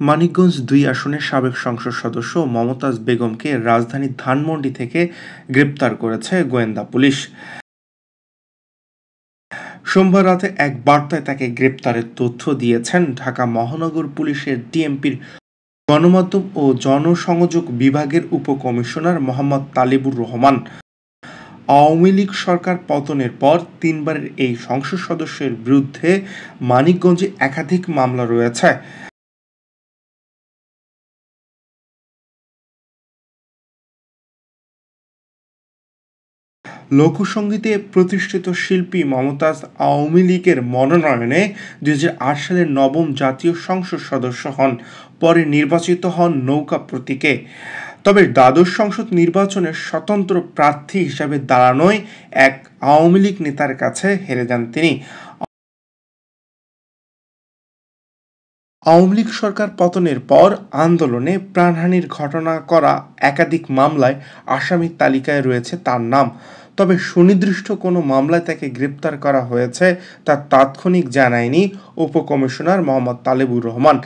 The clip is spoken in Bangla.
মানিকগঞ্জ-২ আসনের সাবেক সংসদ সদস্য মমতাজ বেগমকে রাজধানীর ধানমন্ডি থেকে গ্রেপ্তার করেছে গোয়েন্দা পুলিশ। সোমবার রাতে এক বার্তায় তাকে গ্রেপ্তারের তথ্য দিয়েছেন ঢাকা মহানগর পুলিশের ডিএমপির গণমাধ্যম ও জনসংযোগ বিভাগের উপকমিশনার মোহাম্মদ তালেবুর রহমান। আওয়ামী লীগ সরকার পতনের পর তিনবারের এই সংসদ সদস্যের বিরুদ্ধে মানিকগঞ্জে একাধিক মামলা রয়েছে। লোকসঙ্গীতে প্রতিষ্ঠিত শিল্পী মমতাজ আওয়ামী লীগের মনোনয়নে ২০০৮ সালের নবম জাতীয় সংসদ সদস্য হন। পরে নির্বাচিত হন নৌকা প্রতীকে। তবে দ্বাদশ সংসদ নির্বাচনে স্বতন্ত্র প্রার্থী হিসাবে দাঁড়ানোয় এক আওয়ামী লীগ নেতার কাছে হেরে যান তিনি। আওয়ামী লীগ সরকার পতনের পর আন্দোলনে প্রাণহানির ঘটনা করা একাধিক মামলায় আসামির তালিকায় রয়েছে তার নাম। তবে সুনির্দিষ্ট কোনো মামলায় তাকে গ্রেপ্তার করা হয়েছে তা তাৎক্ষণিক জানায়নি উপকমিশনার মোহাম্মদ তালেবুর রহমান।